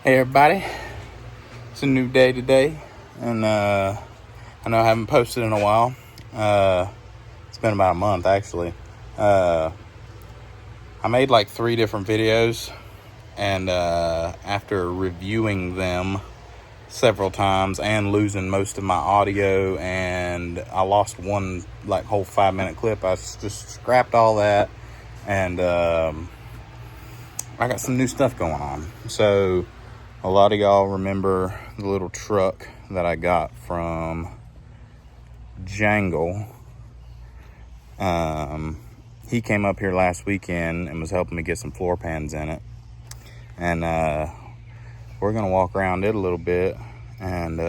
Hey everybody, it's a new day today, and I know I haven't posted in a while. It's been about a month actually. I made like 3 different videos, and after reviewing them several times and losing most of my audio, and I lost one like whole 5-minute clip, I just scrapped all that, and I got some new stuff going on. So a lot of y'all remember the little truck that I got from Jangle. He came up here last weekend and was helping me get some floor pans in it. And we're going to walk around it a little bit and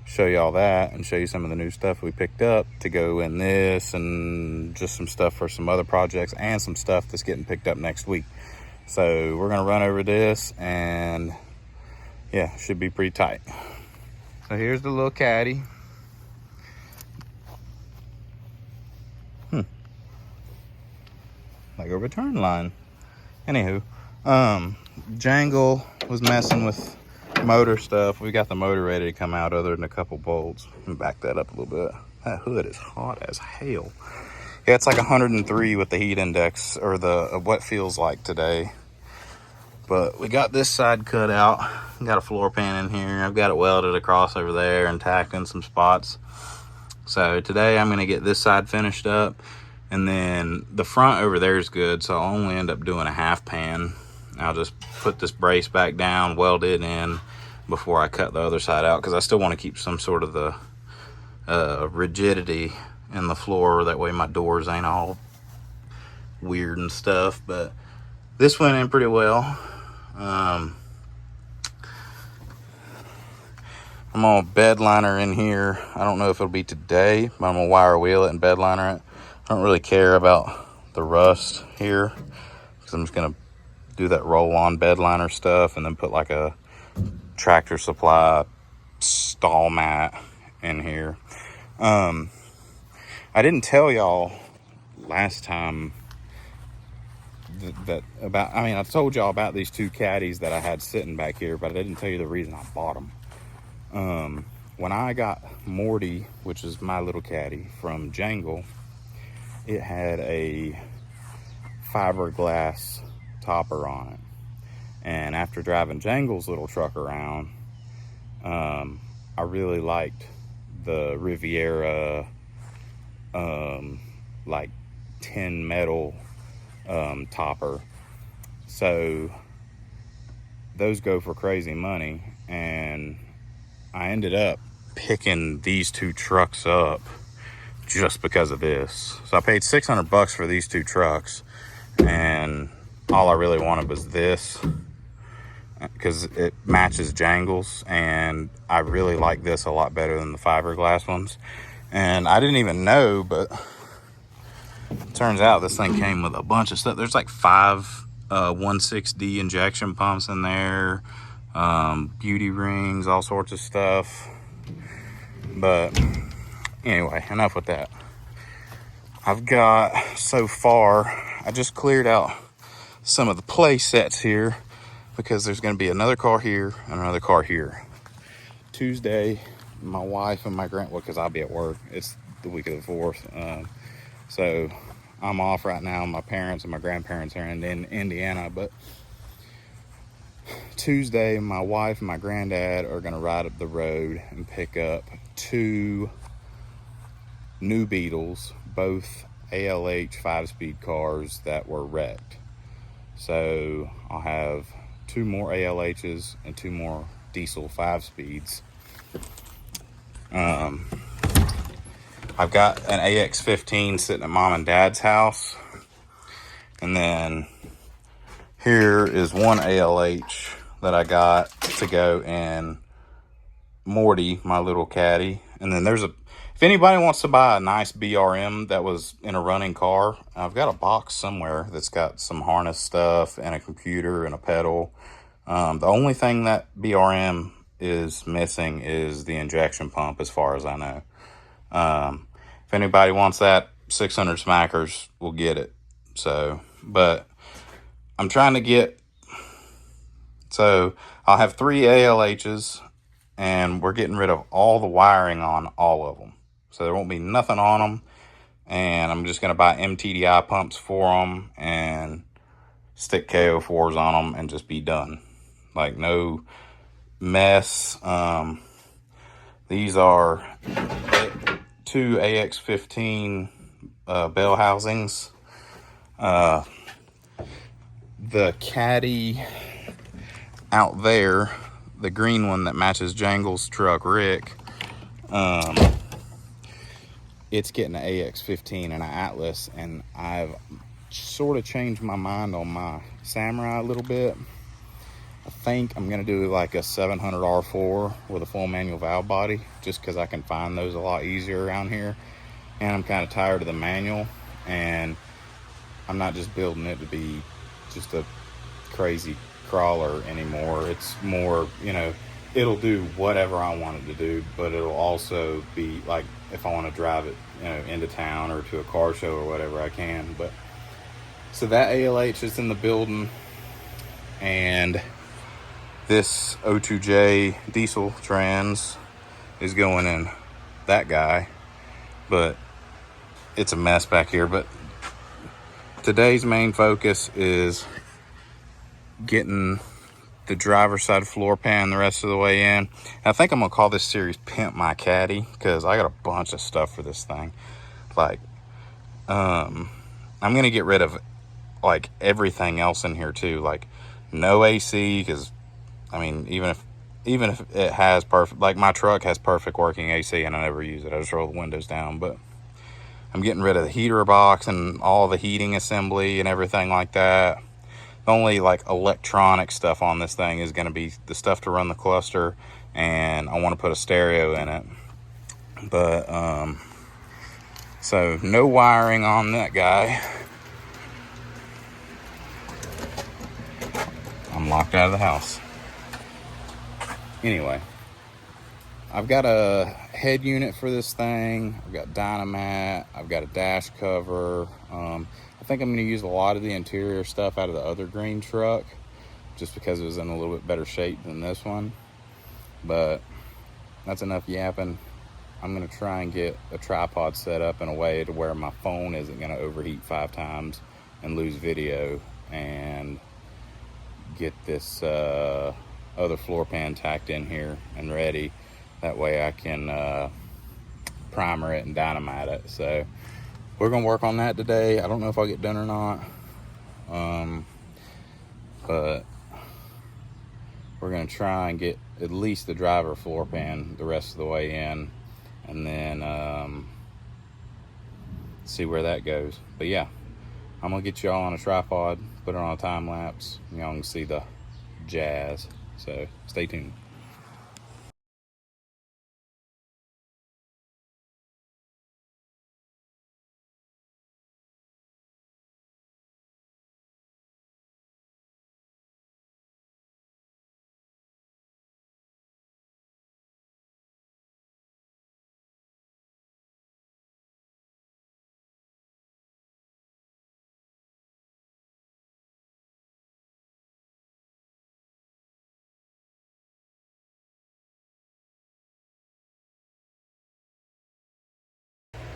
show you all that and show you some of the new stuff we picked up to go in this, and just some stuff for some other projects and some stuff that's getting picked up next week. So we're going to run over this, and yeah, should be pretty tight. So here's the little caddy. Like a return line. Anywho, Jangle was messing with motor stuff. We got the motor ready to come out other than a couple bolts. Let me back that up a little bit. That hood is hot as hell. Yeah, it's like 103 with the heat index, or the what feels like today. But we got this side cut out. Got a floor pan in here. I've got it welded across over there and tacked in some spots. So today I'm going to get this side finished up. And then the front over there is good, so I'll only end up doing a half pan. I'll just put this brace back down, weld it in before I cut the other side out, because I still want to keep some sort of the rigidity in the floor. That way my doors ain't all weird and stuff. But this went in pretty well. I'm gonna bed liner in here. I don't know if it'll be today, but I'm gonna wire wheel it and bed liner it. I don't really care about the rust here, because I'm just gonna do that roll-on bed liner stuff and then put like a Tractor Supply stall mat in here. I didn't tell y'all last time that about, I mean, I told y'all about these 2 caddies that I had sitting back here, but I didn't tell you the reason I bought them. When I got Morty, which is my little caddy from Jangle, it had a fiberglass topper on it. And after driving Jangle's little truck around, I really liked the Riviera like tin metal topper. So those go for crazy money, and I ended up picking these 2 trucks up just because of this. So I paid $600 for these 2 trucks, and all I really wanted was this, because it matches Jangles, and I really like this a lot better than the fiberglass ones. And I didn't even know, but it turns out this thing came with a bunch of stuff. There's like 5 1.6D injection pumps in there, beauty rings, all sorts of stuff. But anyway, enough with that. I've got, so far, I just cleared out some of the play sets here, because there's going to be another car here and another car here. Tuesday, my wife and my well, because I'll be at work. It's the week of the 4th. So I'm off right now. My parents and my grandparents are in Indiana. But Tuesday, my wife and my granddad are going to ride up the road and pick up 2 new Beetles, both ALH 5-speed cars that were wrecked. So I'll have 2 more ALHs and 2 more diesel 5-speeds. I've got an AX15 sitting at mom and dad's house, and then here is one ALH that I got to go in Morty, my little caddy. And then there's if anybody wants to buy a nice BRM that was in a running car, I've got a box somewhere that's got some harness stuff and a computer and a pedal. The only thing that BRM is missing is the injection pump, as far as I know. If anybody wants that, 600 smackers will get it. So, but I'm trying to get So I'll have 3 ALHs, and we're getting rid of all the wiring on all of them. So there won't be nothing on them. And I'm just going to buy MTDI pumps for them and stick KO4s on them and just be done. Like, no mess. These are 2 AX15 bell housings. The caddy out there, the green one that matches Jangle's truck, Rick, it's getting an AX15 and an Atlas, and I've sort of changed my mind on my Samurai a little bit. I think I'm gonna do like a 700 R4 with a full manual valve body, just because I can find those a lot easier around here, and I'm kind of tired of the manual, and I'm not just building it to be just a crazy crawler anymore. It's more, you know, it'll do whatever I want it to do, but it'll also be like, if I want to drive it, you know, into town or to a car show or whatever, I can. But so that ALH is in the building, and this O2J diesel trans is going in that guy, but it's a mess back here. But today's main focus is getting the driver's side floor pan the rest of the way in. I think I'm gonna call this series Pimp My Caddy, because I got a bunch of stuff for this thing. Like, I'm gonna get rid of like everything else in here too. Like, no AC, because I mean, even if it has perfect, like my truck has perfect working AC and I never use it, I just roll the windows down. But I'm getting rid of the heater box and all the heating assembly and everything like that. The only like electronic stuff on this thing is going to be the stuff to run the cluster, and I want to put a stereo in it. But so no wiring on that guy. I'm locked out of the house. Anyway, I've got a head unit for this thing. I've got Dynamat. I've got a dash cover. I think I'm going to use a lot of the interior stuff out of the other green truck, just because it was in a little bit better shape than this one. But that's enough yapping. I'm going to try and get a tripod set up in a way to where my phone isn't going to overheat 5 times and lose video, and get this other floor pan tacked in here and ready. That way I can primer it and dynamite it. So we're gonna work on that today. I don't know if I'll get done or not, but we're gonna try and get at least the driver floor pan the rest of the way in, and then see where that goes. But yeah, I'm gonna get y'all on a tripod, put it on a time lapse, y'all can see the jazz. So stay tuned.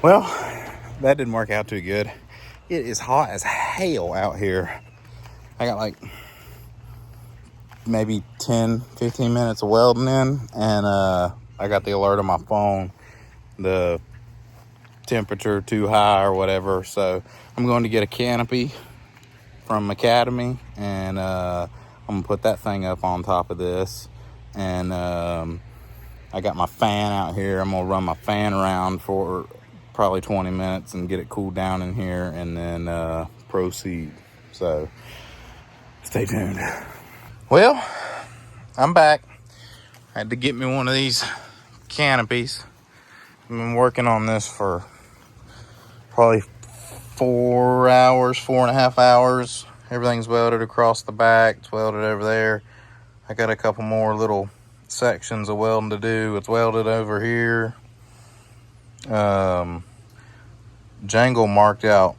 Well, that didn't work out too good. It is hot as hell out here. I got like maybe 10-15 minutes of welding in, and I got the alert on my phone, the temperature too high or whatever. So I'm going to get a canopy from Academy, and I'm gonna put that thing up on top of this. And I got my fan out here. I'm gonna run my fan around for probably 20 minutes and get it cooled down in here, and then proceed. So stay tuned. Well, I'm back. I had to get me one of these canopies. I've been working on this for probably 4 hours, 4.5 hours. Everything's welded across the back. It's welded over there. I got a couple more little sections of welding to do. It's welded over here. Jangle marked out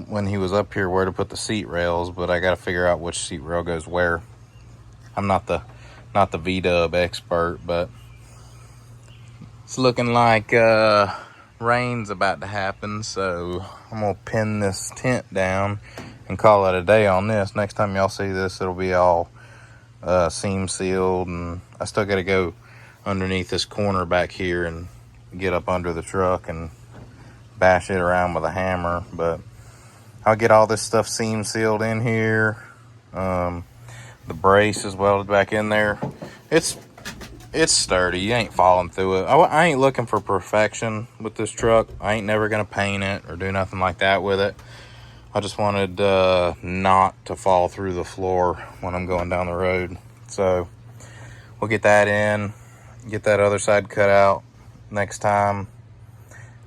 when he was up here where to put the seat rails, but I got to figure out which seat rail goes where. I'm not the V-dub expert, but it's looking like rain's about to happen, so I'm gonna pin this tent down and call it a day on this. Next time y'all see this, it'll be all seam sealed, and I still gotta go underneath this corner back here and get up under the truck and bash it around with a hammer. But I'll get all this stuff seam sealed in here. The brace is welded back in there. It's sturdy. You ain't falling through it. I ain't looking for perfection with this truck. I ain't never gonna paint it or do nothing like that with it. I just wanted not to fall through the floor when I'm going down the road. So we'll get that in, get that other side cut out next time,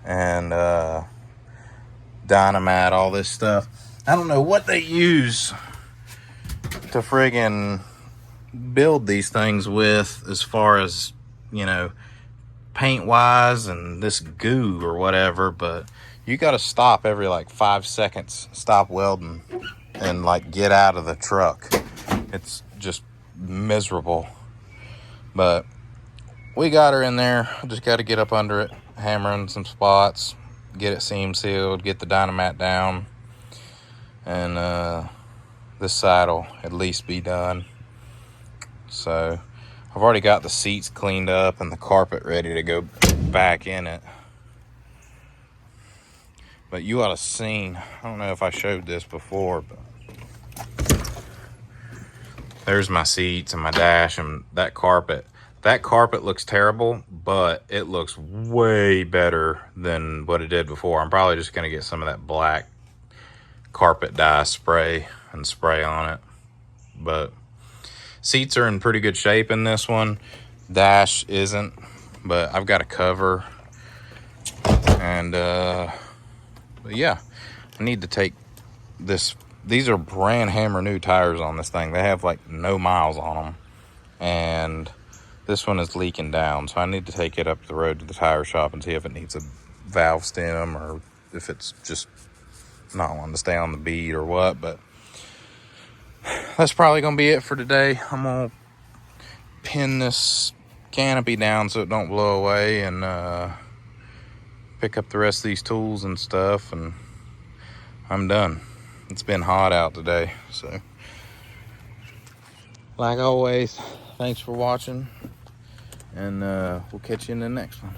and dynamite all this stuff. I don't know what they use to friggin' build these things with, as far as, you know, paint wise and this goo or whatever, but you got to stop every like 5 seconds, stop welding and like get out of the truck. It's just miserable. But we got her in there. Just got to get up under it, hammering some spots, get it seam sealed, get the dynamite down, and this side will at least be done. So I've already got the seats cleaned up and the carpet ready to go back in it. But you ought to seen, I don't know if I showed this before, but there's my seats and my dash and that carpet. That carpet looks terrible, but it looks way better than what it did before. I'm probably just gonna get some of that black carpet dye spray and spray on it. But seats are in pretty good shape in this one. Dash isn't, but I've got a cover. And but yeah, I need to take this. These are brand hammer new tires on this thing. They have like no miles on them, and this one is leaking down, so I need to take it up the road to the tire shop and see if it needs a valve stem or if it's just not wanting to stay on the bead or what. But that's probably gonna be it for today. I'm gonna pin this canopy down so it don't blow away, and pick up the rest of these tools and stuff, and I'm done. It's been hot out today, so like always, thanks for watching, and we'll catch you in the next one.